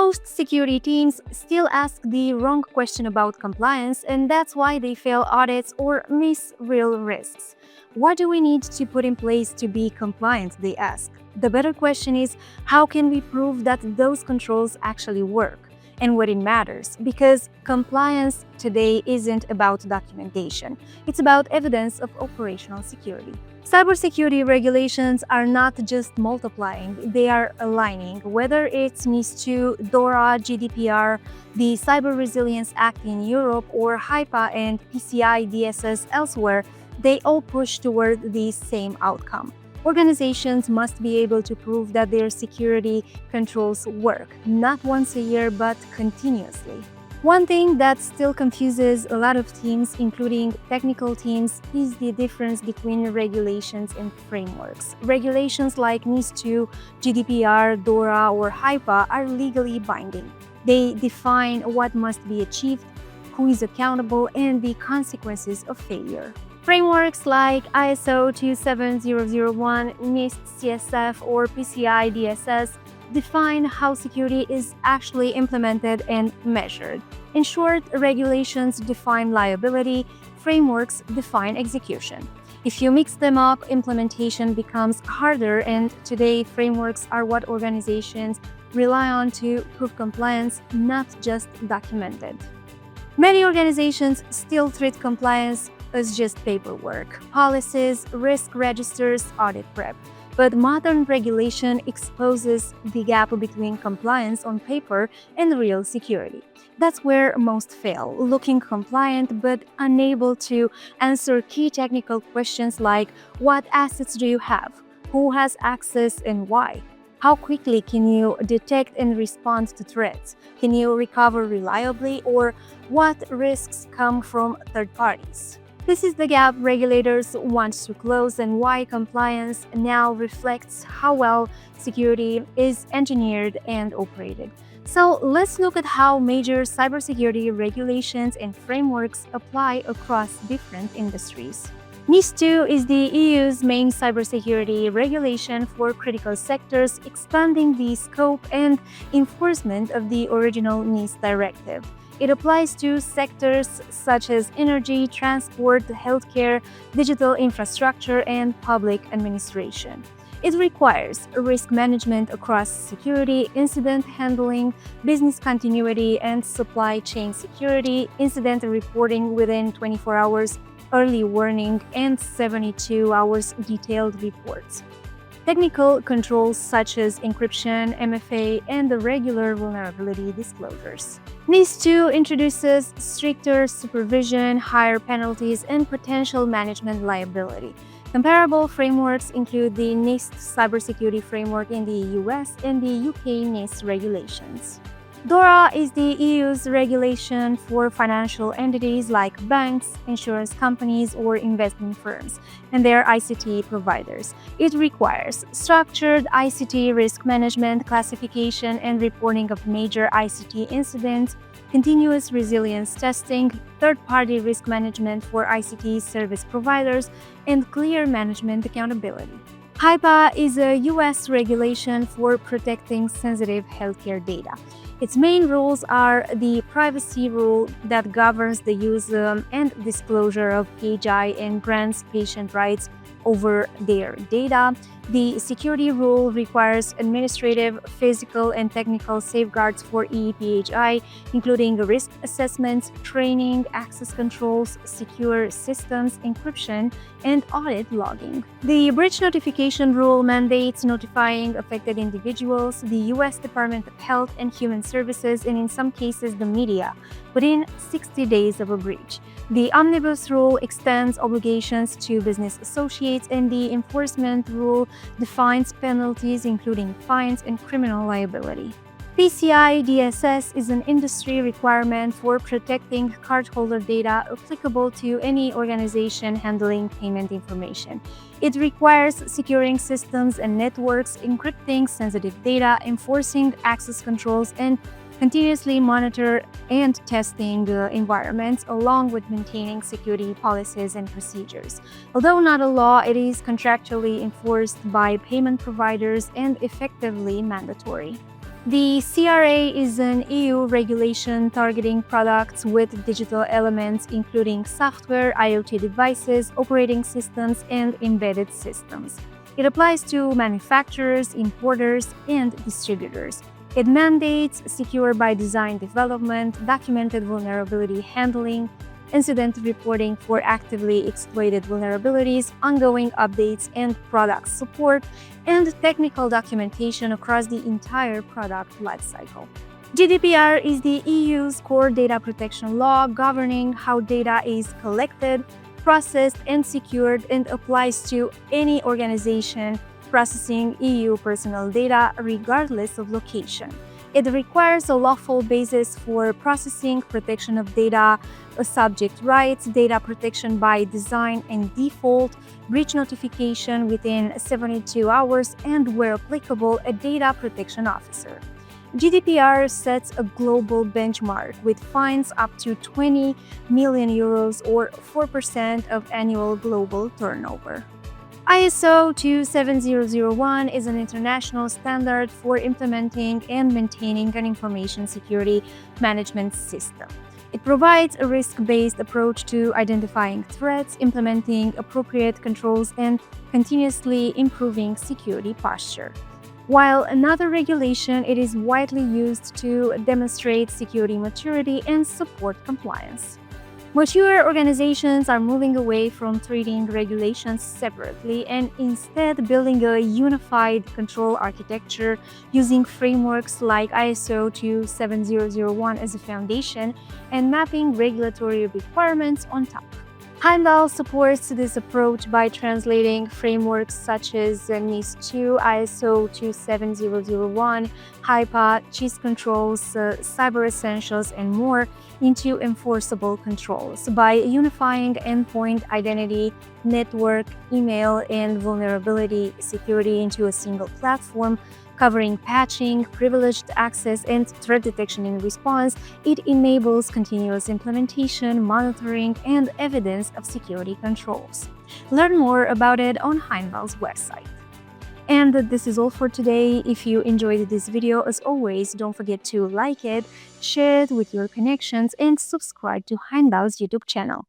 Most security teams still ask the wrong question about compliance, and that's why they fail audits or miss real risks. What do we need to put in place to be compliant, they ask. The better question is, how can we prove that those controls actually work and what it matters? Because compliance today isn't about documentation, it's about evidence of operational security. Cybersecurity regulations are not just multiplying, they are aligning. Whether it's NIS2, DORA, GDPR, the Cyber Resilience Act in Europe, or HIPAA and PCI DSS elsewhere, they all push toward the same outcome. Organizations must be able to prove that their security controls work, not once a year, but continuously. One thing that still confuses a lot of teams, including technical teams, is the difference between regulations and frameworks. Regulations like NIS2, GDPR, DORA, or HIPAA are legally binding. They define what must be achieved, who is accountable, and the consequences of failure. Frameworks like ISO 27001, NIST CSF, or PCI DSS define how security is actually implemented and measured. In short, regulations define liability, frameworks define execution. If you mix them up, implementation becomes harder, and today frameworks are what organizations rely on to prove compliance, not just document it. Many organizations still treat compliance as just paperwork, policies, risk registers, audit prep. But modern regulation exposes the gap between compliance on paper and real security. That's where most fail, looking compliant but unable to answer key technical questions like what assets do you have, who has access and why, how quickly can you detect and respond to threats, can you recover reliably, or what risks come from third parties. This is the gap regulators want to close and why compliance now reflects how well security is engineered and operated. So let's look at how major cybersecurity regulations and frameworks apply across different industries. NIS2 is the EU's main cybersecurity regulation for critical sectors, expanding the scope and enforcement of the original NIS directive. It applies to sectors such as energy, transport, healthcare, digital infrastructure, and public administration. It requires risk management across security, incident handling, business continuity, and supply chain security, incident reporting within 24 hours, early warning, and 72 hours detailed reports. Technical controls such as encryption, MFA, and the regular vulnerability disclosures. NIS2 introduces stricter supervision, higher penalties, and potential management liability. Comparable frameworks include the NIST Cybersecurity Framework in the US and the UK NIST regulations. DORA is the EU's regulation for financial entities like banks, insurance companies, or investment firms, and their ICT providers. It requires structured ICT risk management, classification, and reporting of major ICT incidents, continuous resilience testing, third-party risk management for ICT service providers, and clear management accountability. HIPAA is a US regulation for protecting sensitive healthcare data. Its main rules are the privacy rule that governs the use and disclosure of PHI and grants patient rights over their data. The security rule requires administrative, physical, and technical safeguards for ePHI, including risk assessments, training, access controls, secure systems, encryption, and audit logging. The breach notification rule mandates notifying affected individuals, the U.S. Department of Health and Human Services, and in some cases the media, within 60 days of a breach. The Omnibus Rule extends obligations to business associates, and the Enforcement Rule defines penalties, including fines and criminal liability. PCI DSS is an industry requirement for protecting cardholder data applicable to any organization handling payment information. It requires securing systems and networks, encrypting sensitive data, enforcing access controls, and continuously monitor and testing environments, along with maintaining security policies and procedures. Although not a law, it is contractually enforced by payment providers and effectively mandatory. The CRA is an EU regulation targeting products with digital elements, including software, IoT devices, operating systems, and embedded systems. It applies to manufacturers, importers, and distributors. It mandates secure by design development, documented vulnerability handling, incident reporting for actively exploited vulnerabilities, ongoing updates and product support, and technical documentation across the entire product lifecycle. GDPR is the EU's core data protection law governing how data is collected, processed, and secured, and applies to any organization processing EU personal data regardless of location. It requires a lawful basis for processing, protection of data, subject rights, data protection by design and default, breach notification within 72 hours, and, where applicable, a data protection officer. GDPR sets a global benchmark with fines up to 20 million euros or 4% of annual global turnover. ISO 27001 is an international standard for implementing and maintaining an information security management system. It provides a risk-based approach to identifying threats, implementing appropriate controls, and continuously improving security posture. While another regulation, it is widely used to demonstrate security maturity and support compliance. Mature organizations are moving away from treating regulations separately and instead building a unified control architecture using frameworks like ISO 27001 as a foundation and mapping regulatory requirements on top. Heimdall supports this approach by translating frameworks such as NIS2, ISO 27001, HIPAA, CHIS controls, Cyber Essentials, and more into enforceable controls by unifying endpoint identity, network, email, and vulnerability security into a single platform. Covering patching, privileged access, and threat detection and response, it enables continuous implementation, monitoring, and evidence of security controls. Learn more about it on Heimdall's website. And this is all for today. If you enjoyed this video, as always, don't forget to like it, share it with your connections, and subscribe to Heimdall's YouTube channel.